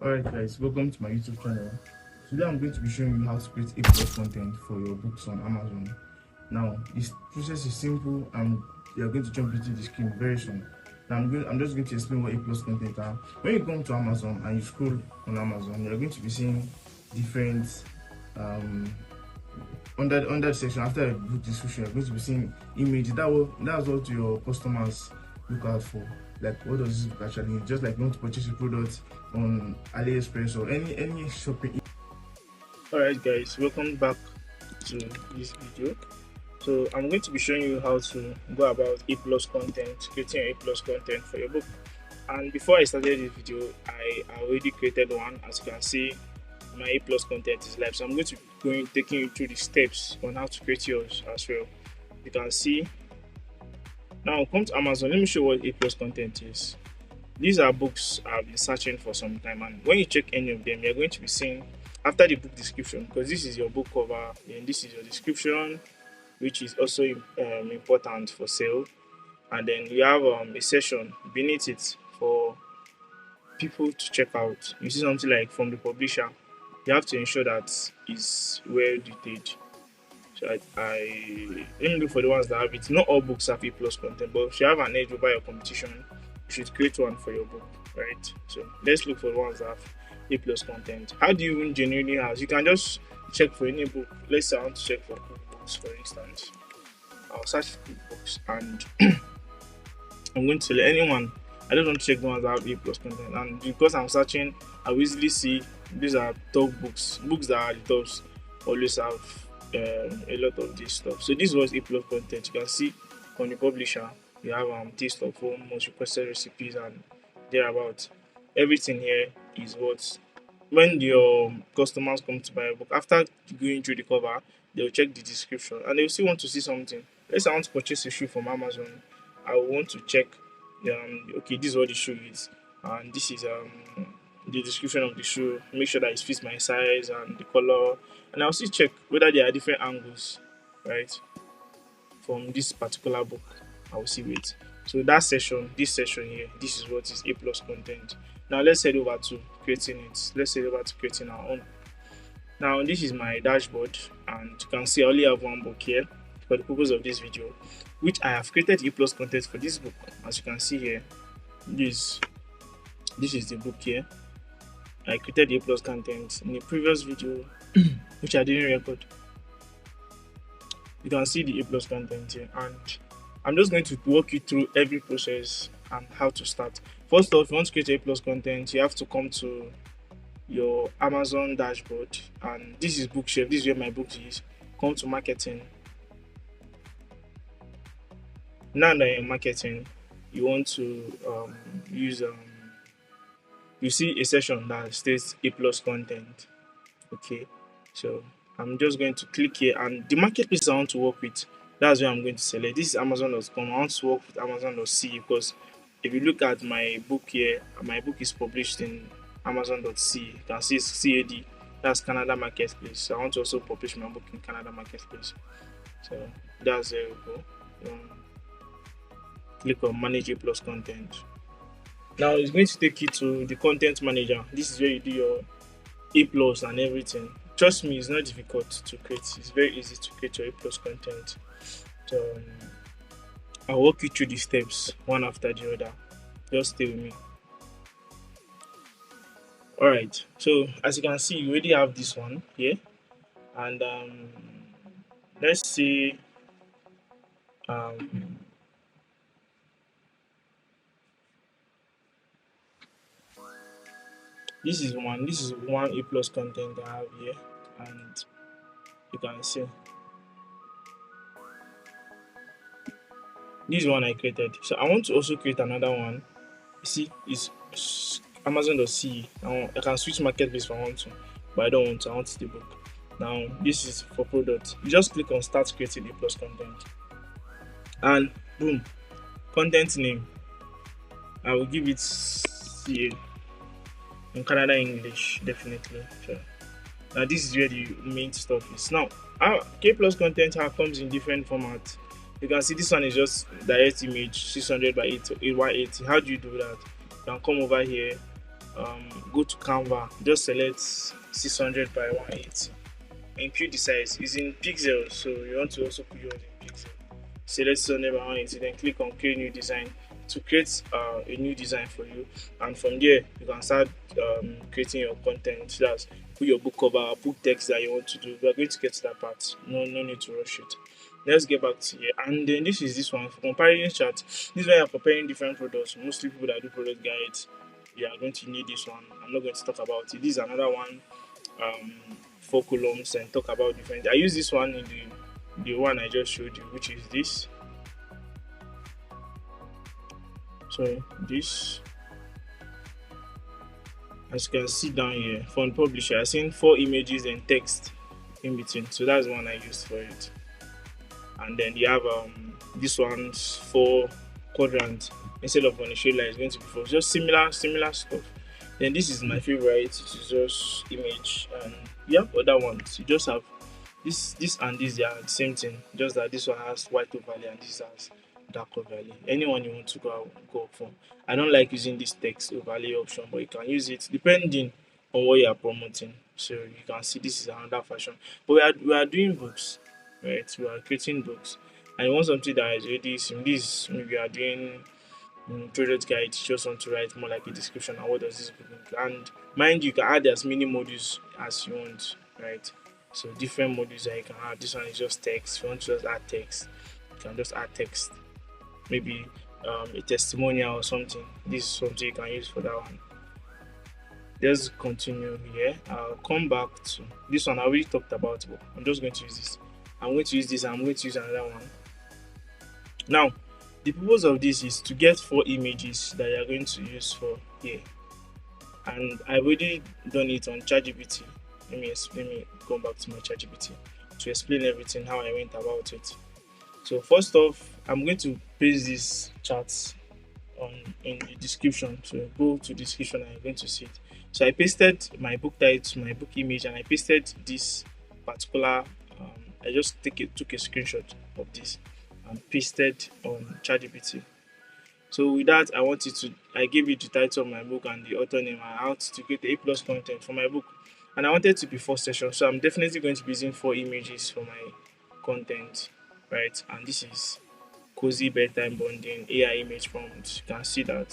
Alright guys, welcome to my YouTube channel. Today I'm going to be showing you how to create A plus content for your books on Amazon. Now this process is simple and you're going to jump into the screen very soon. Now I'm just going to explain what A plus content are. When you come to Amazon and you scroll on Amazon, you're going to be seeing different um under the section after the book description. You're going to be seeing images. That's what your customers look out for. Like, what does this book actually need? Just like you want to purchase a product on AliExpress or any shopping. Alright guys, welcome back to this video. So I'm going to be showing you how to go about A plus content, creating A plus content for your book. And before I started this video, I already created one. As you can see, my A plus content is live. So I'm going to be taking you through the steps on how to create yours as well. You can see. Now come to Amazon. Let me show what A plus content is. These are books I've been searching for some time, and when you check any of them, you're going to be seeing after the book description, because this is your book cover, then this is your description, which is also important for sale, and then you have a section beneath it for people to check out. You see something like from the publisher, you have to ensure that it's well detailed. So I let me look for the ones that have it. Not all books have A plus content, but if you have an edge over your competition, you should create one for your book, right? So let's look for the ones that have A plus content. How do you even genuinely have? You can just check for any book. Let's say I want to check for cookbooks, for instance. I'll search for cookbooks and I'm going to select anyone. I don't want to check the ones that have A plus content, and because I'm searching, I will easily see these are top books. Books that are the tops always have a lot of this stuff. So this was A plus content. You can see on the publisher you have taste of home, most requested recipes, and thereabout. Everything here is what when your customers come to buy a book, after going through the cover, they'll check the description and they'll still want to see something. Let's say I want to purchase a shoe from Amazon. I will want to check okay, this is what the shoe is, and this is the description of the shoe. Make sure that it fits my size and the color, and I'll still check whether there are different angles, right, from this particular book. I will see it. So that section, this section here, this is what is A plus content. Now let's head over to creating it. Let's head over to creating our own. Now this is my dashboard, and you can see I only have one book here for the purpose of this video, which I have created A plus content for this book. As you can see here, this is the book here. I created A plus content in the previous video, which I didn't record. You can see the A plus content here, and I'm just going to walk you through every process and how to start. First off, if you want to create A plus content, you have to come to your Amazon dashboard, and this is bookshelf. This is where my book is. Come to marketing. Now that you're marketing, you want to use you see a section that states A plus content. Okay, so I'm just going to click here, and the marketplace I want to work with, that's where I'm going to select. This is Amazon.com. I want to work with Amazon.ca because if you look at my book here, my book is published in Amazon.ca. You can see it's CAD. That's Canada Marketplace. So I want to also publish my book in Canada Marketplace. So that's where we go. Click on Manage A plus content. Now it's going to take you to the content manager. This is where you do your A plus and everything. Trust me, it's not difficult to create. It's very easy to create your A plus content. So I'll walk you through the steps one after the other. Just stay with me. Alright, so as you can see, you already have this one here, and let's see this is one A plus content I have here, and you can see this is one I created. So I want to also create another one. You see, it's Amazon.ca. Now I can switch marketplace if I want to, but I don't want to. I want the book. Now this is for product. You just click on Start Creating A plus content, and boom, content name. I will give it CA. In Canada English, definitely. So now this is where the main stuff is. Now K plus content comes in different formats. You can see this one is just direct image 600 by 180. How do you do that? You can come over here go to Canva, just select 600 by 180, input the size using pixels. So you want to also put yours in pixels. Select 600 by 180, then click on create new design to create a new design for you. And from there, you can start creating your content. So that's put your book cover, book text that you want to do. We are going to get to that part. No need to rush it. Let's get back to here. And then this one for comparison chart. This is when you're comparing different products. Mostly people that do product guides, you are going to need this one. I'm not going to talk about it. This is another one. 4 columns and talk about different. I use this one in the one I just showed you, which is this. So this, as you can see down here, for the publisher, I seen 4 images and text in between. So that's the one I used for it. And then you have this one's 4 quadrants instead of on the shade line. It's going to be 4. Just similar stuff. Then this is my favorite. It is just image, and you have other ones. You just have this and this. They are the same thing. Just that this one has white overlay and this has dark overlay. Anyone you want to go for. I don't like using this text overlay option, but you can use it depending on what you are promoting. So you can see this is another fashion. But we are doing books, right? We are creating books, and you want something that is already sim. This maybe you are doing product guide. You just want to write more like a description and what does this book mean. And mind you can add as many modules as you want, right? So different modules that you can add. This one is just text. If you want to just add text, you can just add text. Maybe a testimonial or something. This is something you can use for that one. Let's continue here. I'll come back to this one. I already talked about, but I'm just going to use this. I'm going to use this. I'm going to use another one. Now, the purpose of this is to get 4 images that you are going to use for here. And I've already done it on ChatGPT. Let me go back to my ChatGPT to explain everything how I went about it. So first off, I'm going to paste these charts in the description. So go to the description and you're going to see it. So I pasted my book title, my book image, and I pasted this particular. I just took a screenshot of this and pasted on ChatGPT. So with that, I gave it the title of my book and the author name. I want to create A plus content for my book, and I wanted to be 4 sessions. So I'm definitely going to be using 4 images for my content, right? And this is cozy bedtime bonding AI image prompt. You can see that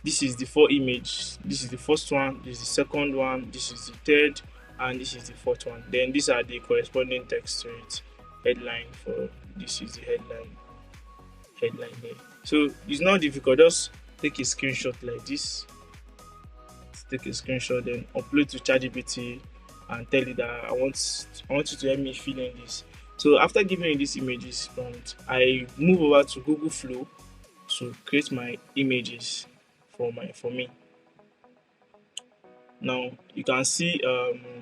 this is the 4 image. This is the first one. This is the second one. This is the third, and this is the fourth one. Then these are the corresponding text to it. Headline for this is the headline here. So it's not difficult. Just take a screenshot like this. Take a screenshot, then upload to ChatGPT and tell it that I want you to help me fill in this. So after giving you these images prompt, I move over to Google Flow to create my images for me. Now you can see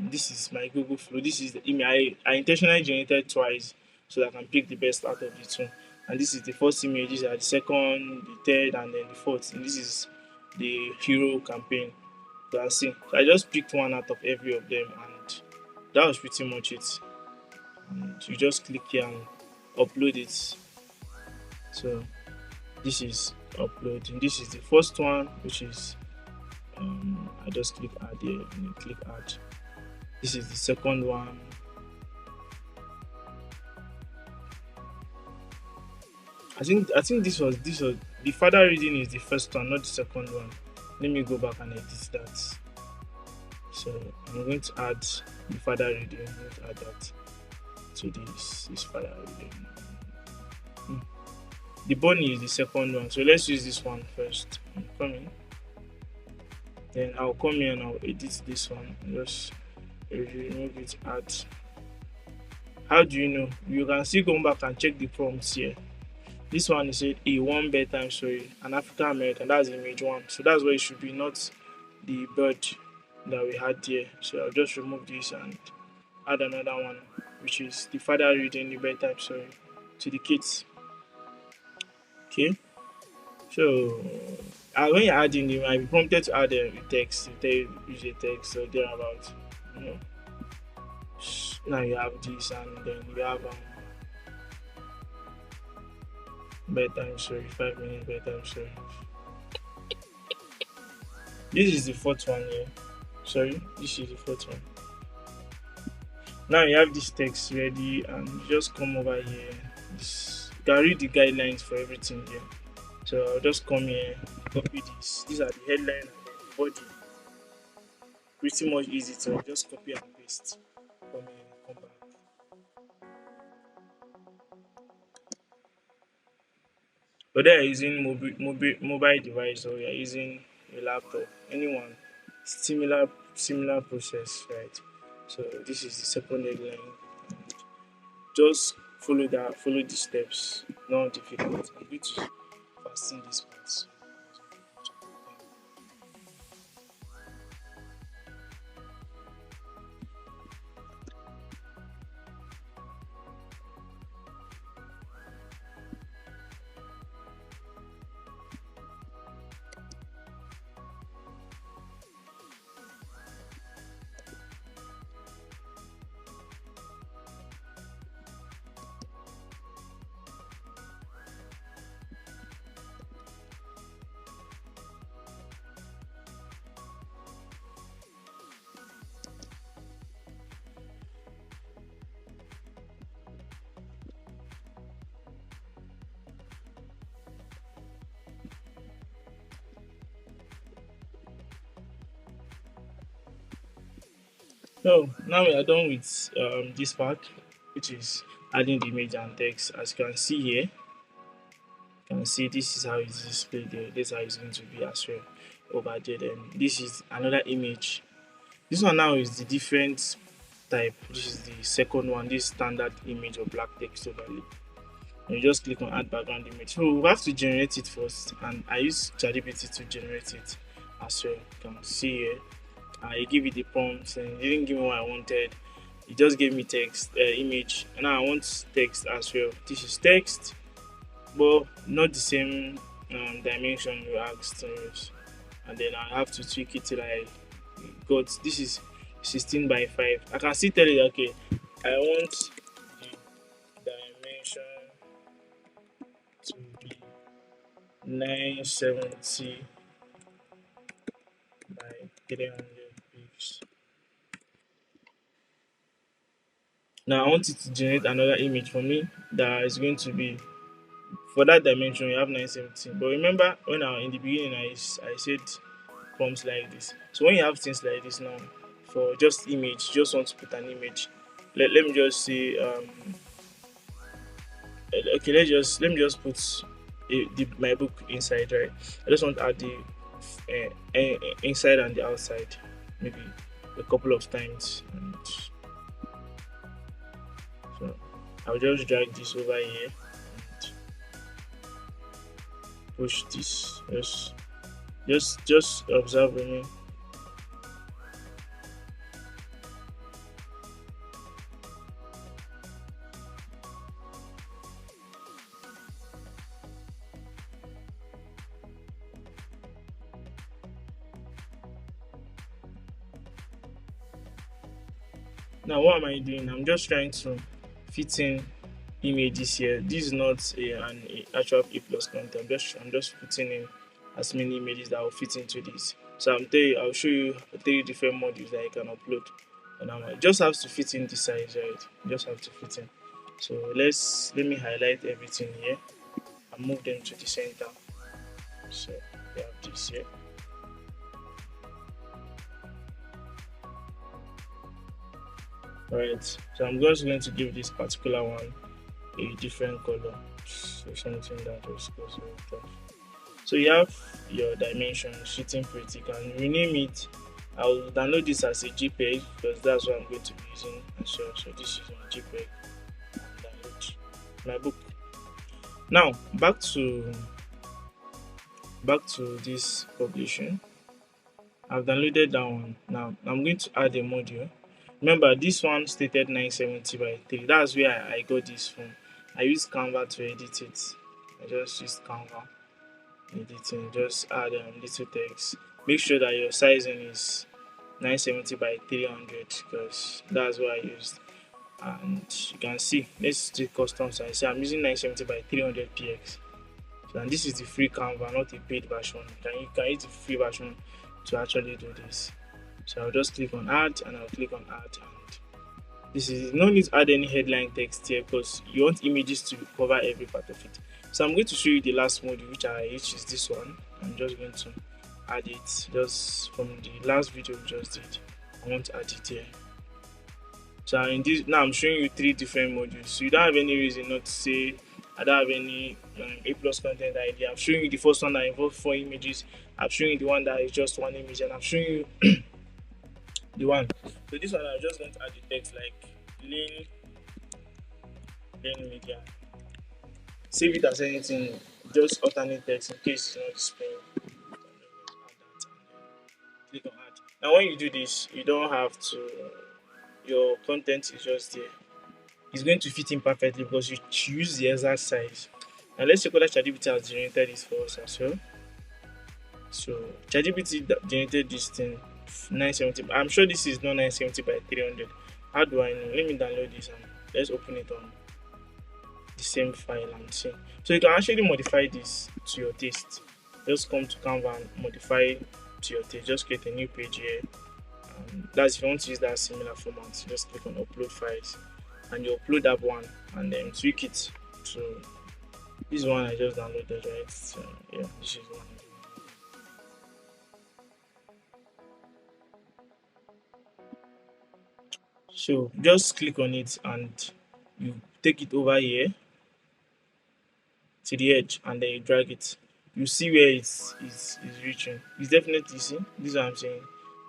this is my Google Flow. This is the image I intentionally generated twice so that I can pick the best out of the two. And this is the first image, these are the second, the third, and then the fourth. And this is the hero campaign. You can see. So I just picked one out of every of them, and that was pretty much it. And you just click here and upload it. So this is upload, and this is the first one, which is I just click add here and then click add. This is the second one. I think this was the further reading is the first one, not the second one. Let me go back and edit that. So I'm going to add the further reading. I'm going to add that to this further reading. The bunny is the second one. So let's use this one first. I'm coming. Then I'll come here and I'll edit this one. Just remove it. Add. How do you know? You can still go back and check the prompts here. This one is a one bedtime story, an African American. That's image one. So that's where it should be, not the bird that we had here. So I'll just remove this and add another one, which is the father reading the bedtime story to the kids. Okay. So when you're adding, you might be prompted to add a text. If they use a text or thereabout, you know. Now you have this, and then you have bedtime story, 5 minutes bedtime story. This is the fourth one here. Sorry, this is the fourth one. Now you have this text ready, and you just come over here. You can read the guidelines for everything here. So I'll just come here, copy this. These are the headline and then the body. Pretty much easy to just copy and paste. Come here, come back. Whether you're using mobile device or you're using a laptop, anyone, similar process, right? So this is the second headline. Just follow the steps, not difficult. I'm going to fasten this part. So now we are done with this part, which is adding the image and text. As you can see here, you can see this is how it's displayed there. This is how it's going to be as well over there. Then this is another image. This one now is the different type. This is the second one. This standard image or black text overlay. And you just click on add background image. So we have to generate it first, and I use ChatGPT to generate it as well. You can see here. I give it the prompt and it didn't give me what I wanted. It just gave me text, image, and now I want text as well. This is text, but not the same dimension you asked to use. And then I have to tweak it till I got this is 16 by 5. I can still tell it, okay, I want the dimension to be 970 by 300 pixels. Now I want it to generate another image for me that is going to be for that dimension. You have 970, but remember when I in the beginning I said prompts like this. So when you have things like this now, for just image, just want to put an image. Let me just say okay, let me just put my book inside, right? I just want to add the inside and the outside, maybe a couple of times, and so I'll just drag this over here and push this. Just observe with me. Now what am I doing? I'm just trying to fit in images here. This is not an actual A plus content. I'm just putting in as many images that will fit into this. So I'll show you 3 different modules that you can upload. And it just has to fit in the size, right? Just have to fit in. So let me highlight everything here and move them to the center. So we have this here. Alright, so I'm just going to give this particular one a different color. So something that just goes with that. So you have your dimension shooting pretty. You can rename it. I'll download this as a JPEG because that's what I'm going to be using as well. So this is on JPEG and download my book. Now back to this publishing. I've downloaded that one. Now I'm going to add a module. Remember this one stated 970 by 3. That's where I got this from. I use Canva to edit it. I just used Canva editing. Just add little text. Make sure that your sizing is 970 by 300 because that's what I used. And you can see, let's do custom size. I'm using 970 by 300 px. So, and this is the free Canva, not a paid version. You can use the free version to actually do this. So I'll just click on add and I'll click on add, and this is no need to add any headline text here because you want images to cover every part of it. So I'm going to show you the last module which is this one. I'm just going to add it just from the last video we just did. I want to add it here. So in this now I'm showing you three different modules. So you don't have any reason not to say I don't have any A plus content idea. I'm showing you the first one that involves 4 images. I'm showing you the one that is just 1 image, and I'm showing you the one. So this one I'm just going to add the text like lean media. Save it as anything, just alternate text in case it's not displaying. Click on add. Now when you do this, you don't have to, your content is just there. It's going to fit in perfectly because you choose the exact size. Now let's check whether ChatGPT has generated this for us as well. So ChatGPT generated this thing 970. I'm sure this is not 970 by 300. How do I know? Let me download this and let's open it on the same file and see. So you can actually modify this to your taste. Just come to Canva and modify to your taste. Just create a new page here. That's if you want to use that similar format. Just click on upload files and you upload that one and then tweak it to this one I just downloaded, right? So yeah, this is one. So just click on it and you take it over here to the edge and then you drag it. You see where it's reaching. It's definitely, see, this is what I'm saying.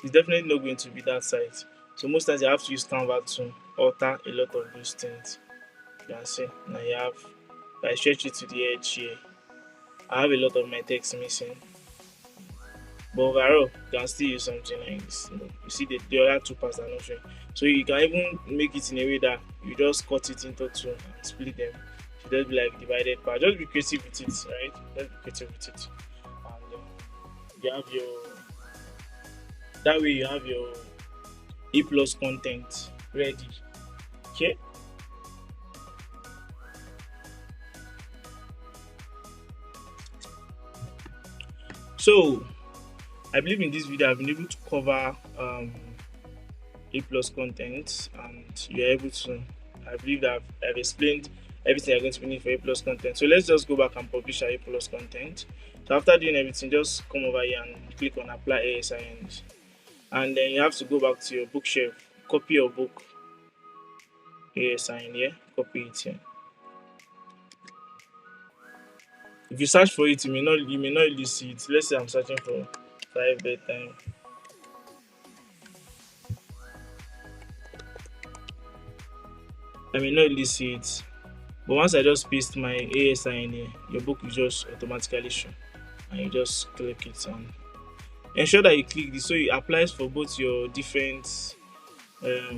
It's definitely not going to be that size. So most times you have to use Canva to alter a lot of those things. You can see now you have, if I stretch it to the edge here, I have a lot of my text missing. But overall, you can still use something like this. You see the other two parts are not showing. So you can even make it in a way that you just cut it into two and split them. So just be like divided part. Just be creative with it, right? Just be creative with it. And you have your, that way you have your A plus content ready. Okay. So I believe in this video I've been able to cover A plus content, and you're able to, I believe that I've explained everything you're going to be needing for A plus content. So let's just go back and publish our A plus content. So after doing everything, just come over here and click on apply ASINs, and then you have to go back to your bookshelf, copy your book ASIN here, copy it here. If you search for it, you may not really see it. Let's say I'm searching for 5 bedtime. I may not really see it, but once I just paste my ASI in here, your book will just automatically show, and you just click it and ensure that you click this so it applies for both your different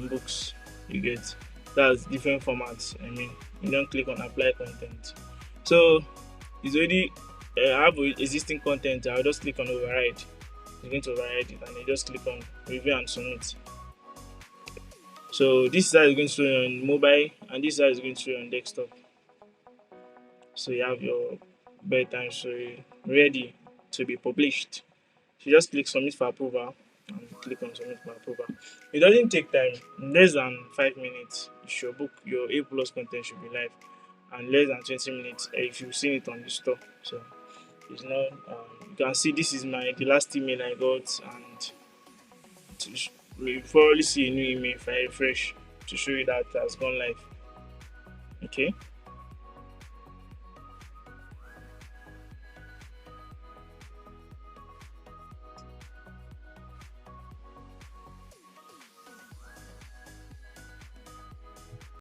books. You get, that's different formats. I mean, you don't click on apply content. So it's already I have existing content. I'll just click on override. It's going to override it, and you just click on review and submit. So this side is going to show you on mobile, and this side is going to show you on desktop. So you have your bedtime story ready to be published. So you just click submit for approval and click on submit for approval. It doesn't take time. In less than 5 minutes, your book, your A plus content should be live, and less than 20 minutes if you've seen it on the store. So it's not. You can see this is the last email I got, and you probably see a new email if I refresh to show you that it has gone live. Okay.